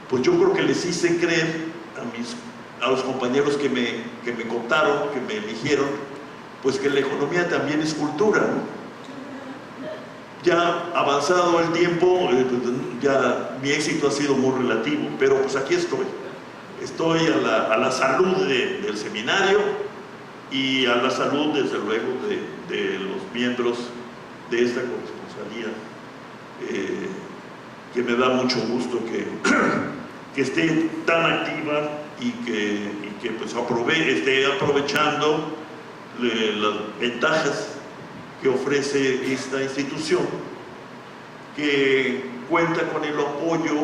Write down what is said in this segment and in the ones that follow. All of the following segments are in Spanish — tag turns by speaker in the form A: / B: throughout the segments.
A: pues yo creo que les hice creer a los compañeros que me contaron, que me eligieron, pues que la economía también es cultura, ¿no? Ya avanzado el tiempo, ya mi éxito ha sido muy relativo, pero pues aquí estoy. Estoy a la salud del seminario y a la salud, desde luego, de los miembros de esta corresponsalía, que me da mucho gusto que esté tan activa y que pues esté aprovechando las ventajas que ofrece esta institución, que cuenta con el apoyo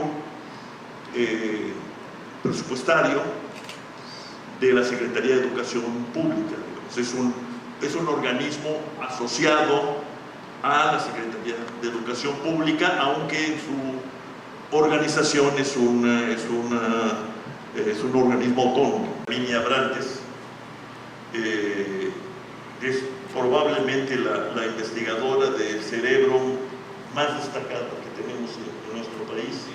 A: presupuestario de la Secretaría de Educación Pública. Es un organismo asociado a la Secretaría de Educación Pública, aunque en su organización es un organismo autónomo. Línea Abrantes es probablemente la investigadora del cerebro más destacada que tenemos en nuestro país,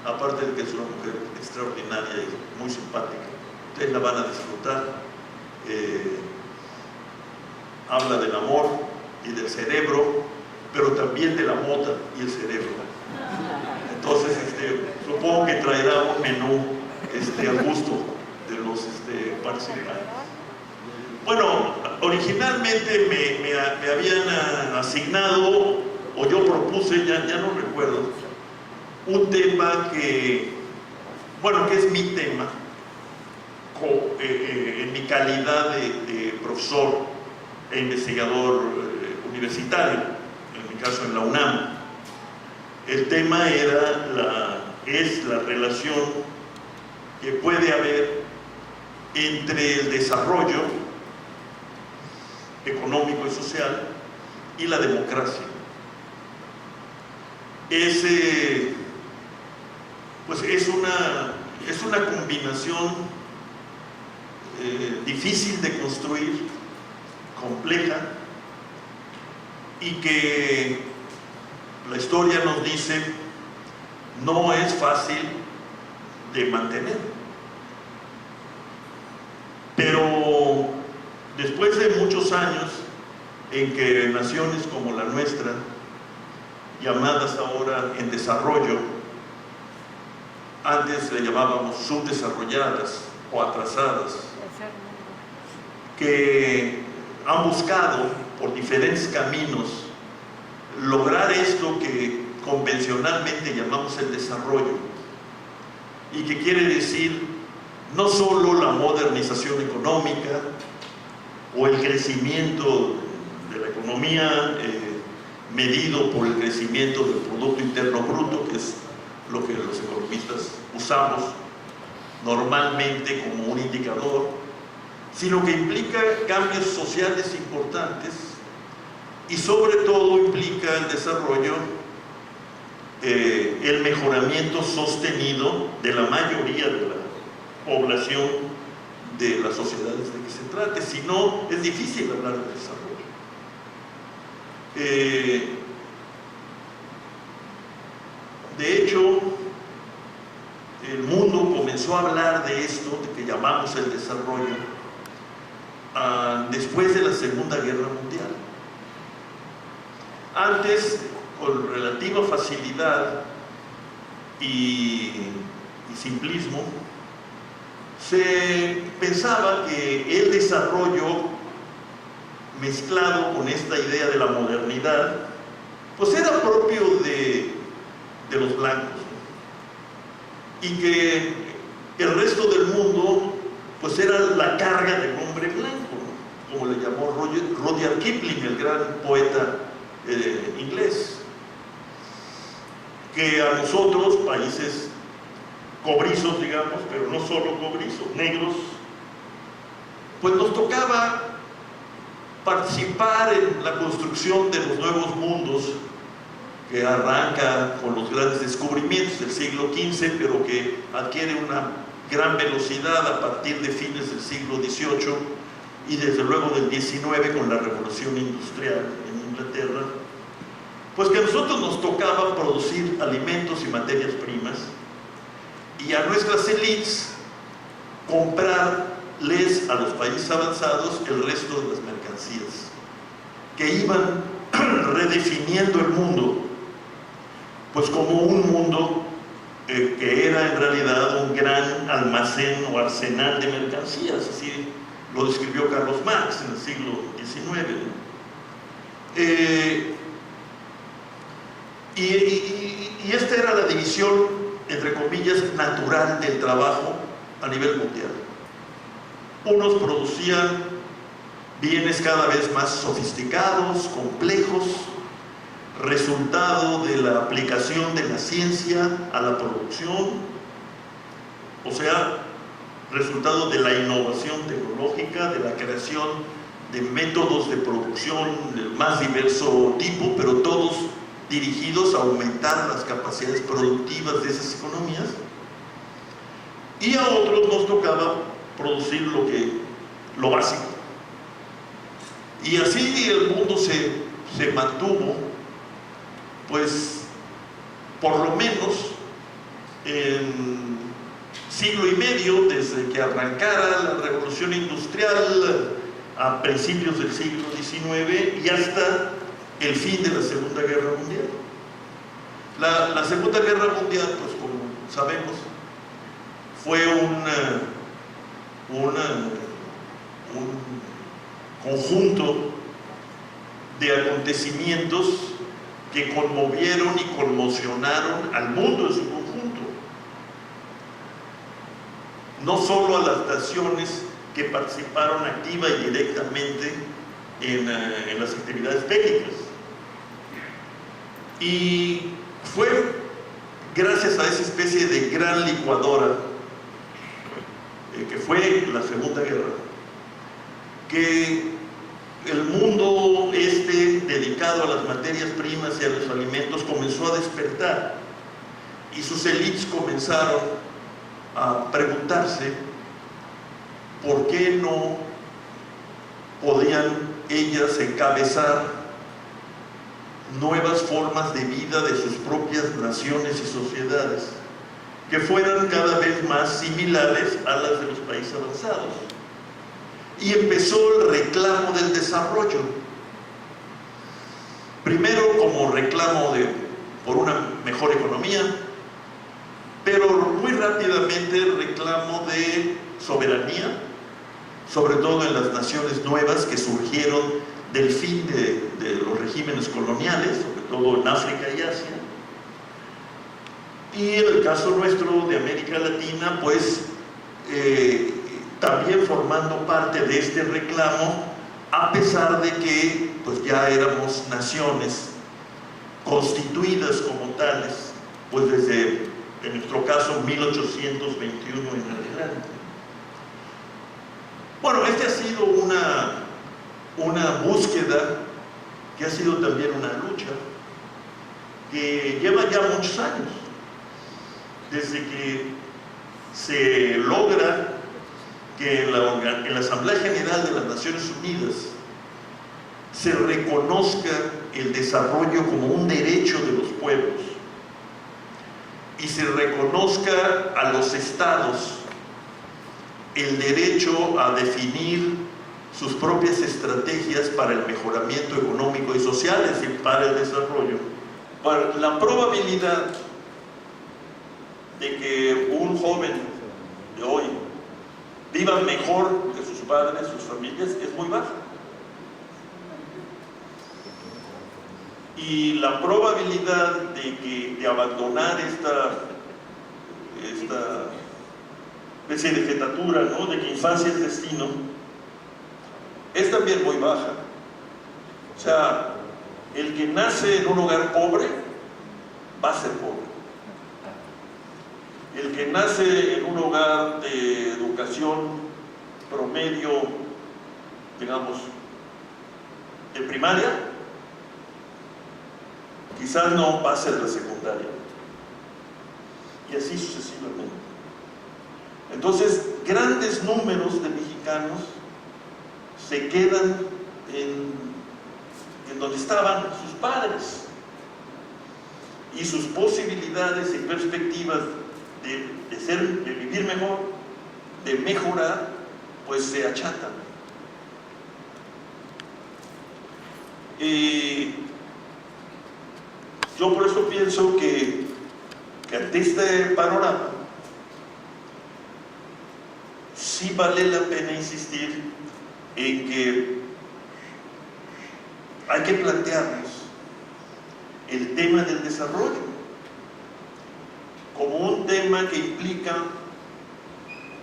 A: aparte de que es una mujer extraordinaria y muy simpática. Ustedes la van a disfrutar. Habla del amor y del cerebro, pero también de la mota y el cerebro. Entonces, supongo que traerá un menú al gusto de los participantes. Bueno, originalmente me habían asignado, o yo propuse, ya no recuerdo, un tema que es mi tema, en mi calidad de profesor e investigador universitario, en mi caso en la UNAM. El tema es la relación que puede haber entre el desarrollo económico y social y la democracia. Es una combinación difícil de construir, compleja, y que la historia nos dice no es fácil de mantener. Pero después de muchos años en que naciones como la nuestra, llamadas ahora en desarrollo, antes le llamábamos subdesarrolladas o atrasadas, que han buscado por diferentes caminos lograr esto que convencionalmente llamamos el desarrollo, y que quiere decir no solo la modernización económica o el crecimiento de la economía medido por el crecimiento del Producto Interno Bruto, que es lo que los economistas usamos normalmente como un indicador, sino que implica cambios sociales importantes y sobre todo implica el desarrollo, el mejoramiento sostenido de la mayoría de la población de las sociedades de que se trate. Si no, es difícil hablar de desarrollo. De hecho, el mundo comenzó a hablar de esto, de que llamamos el desarrollo, después de la Segunda Guerra Mundial. Antes, con relativa facilidad y simplismo, se pensaba que el desarrollo mezclado con esta idea de la modernidad, pues era propio de los blancos, ¿no? Y que el resto del mundo pues era la carga del hombre blanco, ¿no? Como le llamó Rudyard Kipling, el gran poeta inglés, que a nosotros, países cobrizos, digamos, pero no solo cobrizos, negros, pues nos tocaba participar en la construcción de los nuevos mundos, que arranca con los grandes descubrimientos del siglo XV, pero que adquiere una gran velocidad a partir de fines del siglo XVIII y desde luego del XIX con la Revolución Industrial en Inglaterra. Pues que a nosotros nos tocaba producir alimentos y materias primas, y y a nuestras élites comprarles a los países avanzados el resto de las mercancías, que iban redefiniendo el mundo, pues como un mundo que era en realidad un gran almacén o arsenal de mercancías, así lo describió Carlos Marx en el siglo XIX, ¿no? Y esta era la división, entre comillas, natural del trabajo a nivel mundial. Unos producían bienes cada vez más sofisticados, complejos, resultado de la aplicación de la ciencia a la producción, o sea, resultado de la innovación tecnológica, de la creación de métodos de producción de más diverso tipo, pero todos dirigidos a aumentar las capacidades productivas de esas economías. Y a otros nos tocaba producir lo básico. Y así el mundo se mantuvo, pues, por lo menos en siglo y medio, desde que arrancara la revolución industrial a principios del siglo XIX y hasta el fin de la Segunda Guerra Mundial. La Segunda Guerra Mundial, pues como sabemos, fue un conjunto de acontecimientos que conmovieron y conmocionaron al mundo en su conjunto. No solo a las naciones que participaron activa y directamente en las actividades bélicas. Y fue gracias a esa especie de gran licuadora que fue la Segunda Guerra, que el mundo dedicado a las materias primas y a los alimentos comenzó a despertar, y sus élites comenzaron a preguntarse por qué no podían ellas encabezar nuevas formas de vida de sus propias naciones y sociedades que fueran cada vez más similares a las de los países avanzados. Y empezó el reclamo del desarrollo. Primero como reclamo por una mejor economía, pero muy rápidamente el reclamo de soberanía, sobre todo en las naciones nuevas que surgieron del fin de los regímenes coloniales, sobre todo en África y Asia. Y en el caso nuestro de América Latina, pues también formando parte de este reclamo, a pesar de que pues ya éramos naciones constituidas como tales, pues desde, en nuestro caso, 1821 en adelante. Bueno, esta ha sido una búsqueda que ha sido también una lucha que lleva ya muchos años, desde que se logra que en la Asamblea General de las Naciones Unidas se reconozca el desarrollo como un derecho de los pueblos y se reconozca a los estados el derecho a definir sus propias estrategias para el mejoramiento económico y social, es decir, para el desarrollo. Bueno, la probabilidad de que un joven de hoy viva mejor que sus padres, sus familias, es muy baja. Y la probabilidad de abandonar esta especie de jetatura, ¿no?, de que infancia es destino, es también muy baja. O sea, el que nace en un hogar pobre va a ser pobre. El que nace en un hogar de educación promedio, digamos, de primaria, quizás no va a ser la secundaria. Y así sucesivamente. Entonces, grandes números de mexicanos se quedan en donde estaban sus padres, y sus posibilidades y perspectivas de vivir mejor, de mejorar, pues se achatan. Yo por eso pienso que ante este panorama sí vale la pena insistir en que hay que plantearnos el tema del desarrollo como un tema que implica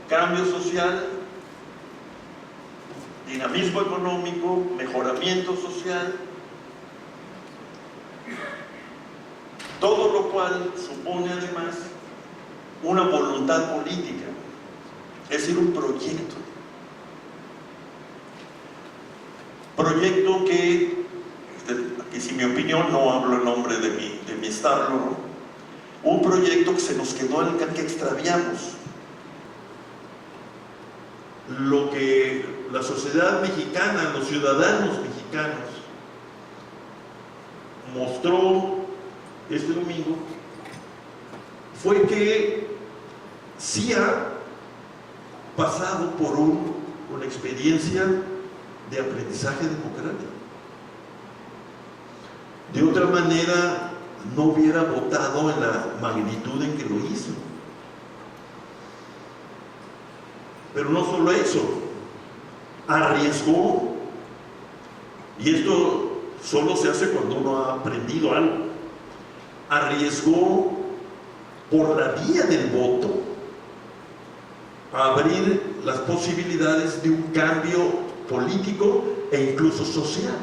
A: cambio social, dinamismo económico, mejoramiento social, todo lo cual supone además una voluntad política, es decir, un proyecto que, aquí sí mi opinión, no hablo en nombre de mi establo, ¿no? Un proyecto que se nos quedó en el que extraviamos. Lo que la sociedad mexicana, los ciudadanos mexicanos mostró este domingo fue que sí ha pasado por una experiencia de aprendizaje democrático. De otra manera, no hubiera votado en la magnitud en que lo hizo. Pero no solo eso, arriesgó, y esto solo se hace cuando uno ha aprendido algo, arriesgó por la vía del voto a abrir las posibilidades de un cambio político e incluso social.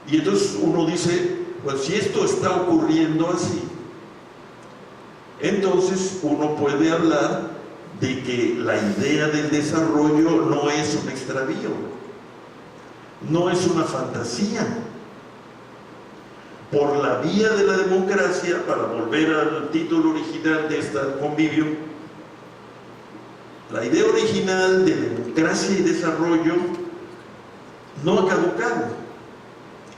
A: Y entonces uno dice, pues si esto está ocurriendo así, entonces uno puede hablar de que la idea del desarrollo no es un extravío, no es una fantasía. Por la vía de la democracia, para volver al título original de este convivio, la idea original de democracia y desarrollo no ha caducado,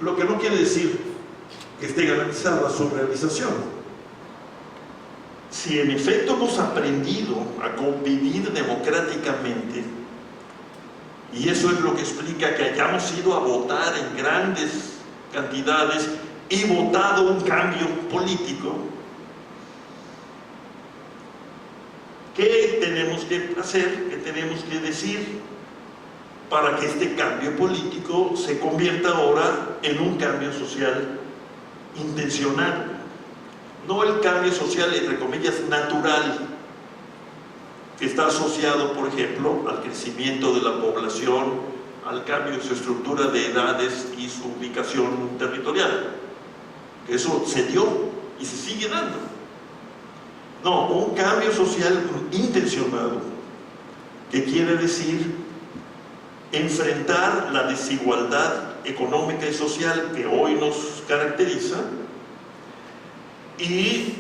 A: lo que no quiere decir que esté garantizada su realización. Si en efecto hemos aprendido a convivir democráticamente, y eso es lo que explica que hayamos ido a votar en grandes cantidades y votado un cambio político, ¿qué tenemos que hacer? ¿Qué tenemos que decir para que este cambio político se convierta ahora en un cambio social intencional? No el cambio social, entre comillas, natural, que está asociado, por ejemplo, al crecimiento de la población, al cambio de su estructura de edades y su ubicación territorial. Eso se dio y se sigue dando. No, un cambio social intencionado, que quiere decir enfrentar la desigualdad económica y social que hoy nos caracteriza y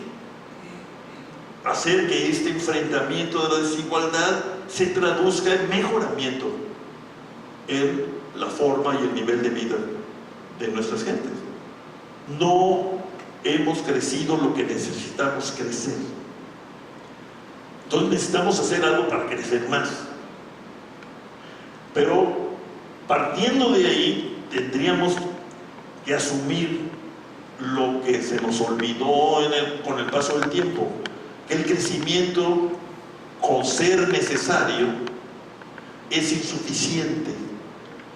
A: hacer que este enfrentamiento de la desigualdad se traduzca en mejoramiento en la forma y el nivel de vida de nuestras gentes. No hemos crecido lo que necesitamos crecer. Entonces necesitamos hacer algo para crecer más. Pero partiendo de ahí, tendríamos que asumir lo que se nos olvidó con el paso del tiempo, que el crecimiento, con ser necesario, es insuficiente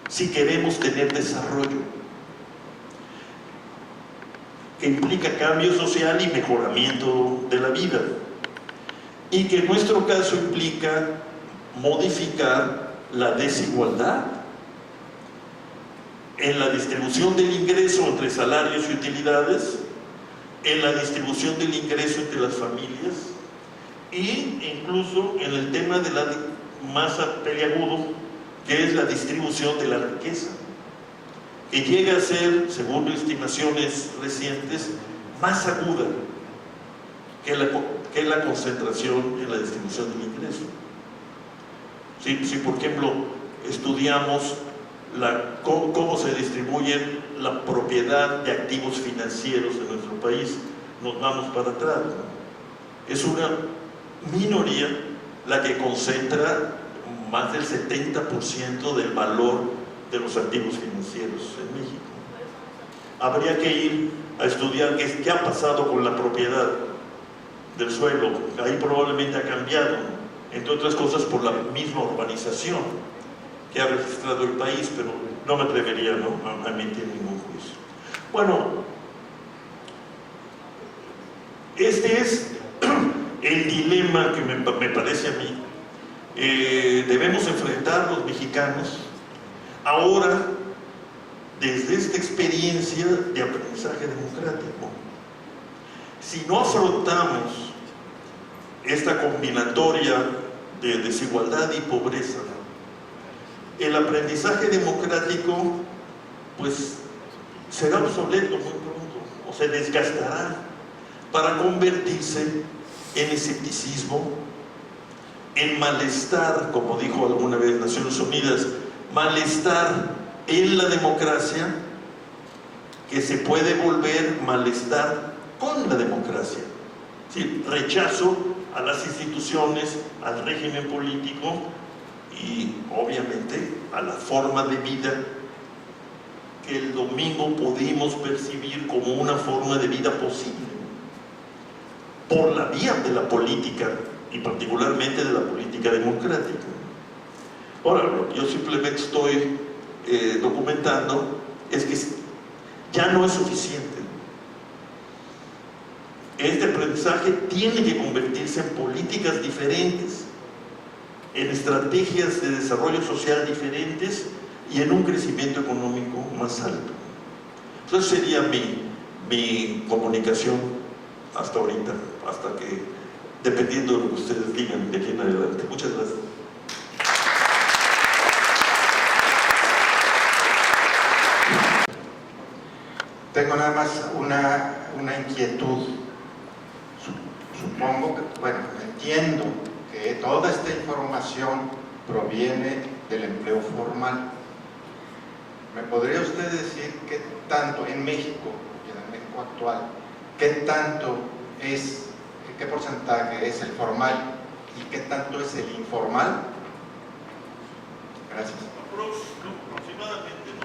A: si queremos tener desarrollo, que implica cambio social y mejoramiento de la vida, y que en nuestro caso implica modificar la desigualdad en la distribución del ingreso entre salarios y utilidades, en la distribución del ingreso entre las familias e incluso en el tema de la más peliagudo, que es la distribución de la riqueza, que llega a ser, según estimaciones recientes, más aguda que la concentración en la distribución del ingreso. Si por ejemplo estudiamos cómo se distribuye la propiedad de activos financieros en nuestro país, nos vamos para atrás, ¿no? Es una minoría la que concentra más del 70% del valor de los activos financieros en México. Habría que ir a estudiar qué ha pasado con la propiedad del suelo. Ahí probablemente ha cambiado, entre otras cosas por la misma urbanización que ha registrado el país, pero no me atrevería, ¿no?, a emitir ningún juicio. Bueno, este es el dilema que me parece a mí debemos enfrentar los mexicanos ahora desde esta experiencia de aprendizaje democrático. Si no afrontamos esta combinatoria de desigualdad y pobreza, el aprendizaje democrático pues será obsoleto muy pronto, o se desgastará para convertirse en escepticismo, en malestar, como dijo alguna vez Naciones Unidas, malestar en la democracia que se puede volver malestar con la democracia. Es decir, rechazo a las instituciones, al régimen político y obviamente a la forma de vida que el domingo pudimos percibir como una forma de vida posible por la vía de la política y particularmente de la política democrática. Ahora, yo simplemente estoy documentando es que ya no es suficiente. Este aprendizaje tiene que convertirse en políticas diferentes, en estrategias de desarrollo social diferentes y en un crecimiento económico más alto. Entonces sería mi comunicación hasta ahorita, hasta que, dependiendo de lo que ustedes digan de aquí en adelante. Muchas gracias.
B: Tengo nada más una inquietud. Supongo que, bueno, entiendo que toda esta información proviene del empleo formal. ¿Me podría usted decir qué tanto en México y en el México actual, qué tanto es, qué porcentaje es el formal y qué tanto es el informal? Gracias.
A: Aproximadamente, ¿no?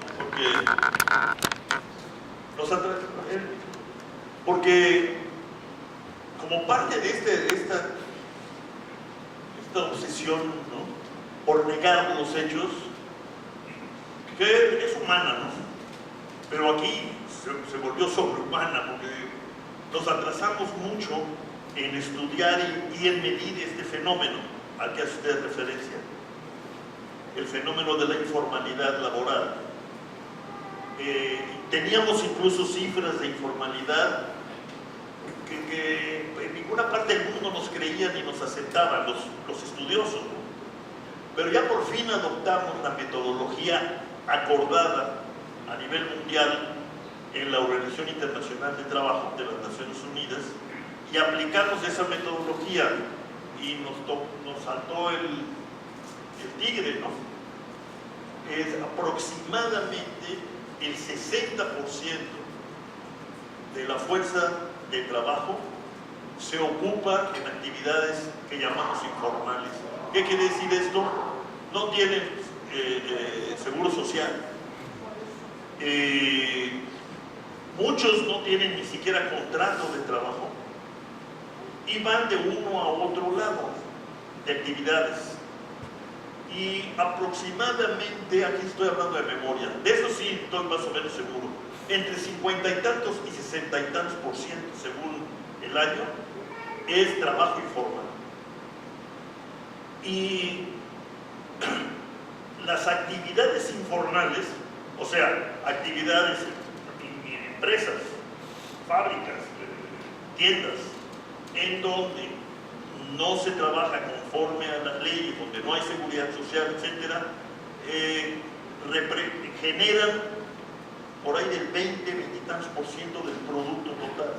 A: Porque como parte de esta obsesión, ¿no?, por negar los hechos, que es humana, ¿no?, pero aquí se volvió sobrehumana porque nos atrasamos mucho en estudiar y en medir este fenómeno al que hace usted referencia, el fenómeno de la informalidad laboral. Teníamos incluso cifras de informalidad que en ninguna parte del mundo nos creían y nos aceptaban los estudiosos, ¿no? Pero ya por fin adoptamos la metodología acordada a nivel mundial en la Organización Internacional de Trabajo de las Naciones Unidas y aplicamos esa metodología y nos saltó el tigre, ¿no? Es aproximadamente el 60% de la fuerza de trabajo se ocupa en actividades que llamamos informales. ¿Qué quiere decir esto? No tienen seguro social. Muchos no tienen ni siquiera contrato de trabajo y van de uno a otro lado de actividades. Y aproximadamente, aquí estoy hablando de memoria, de eso sí estoy más o menos seguro, entre 50 y tantos y 60 y tantos %, según el año, es trabajo informal. Y las actividades informales, o sea, actividades en empresas, fábricas, tiendas, en donde no se trabaja conforme a las leyes, donde no hay seguridad social, etcétera, generan por ahí del 20 y tantos % del producto total.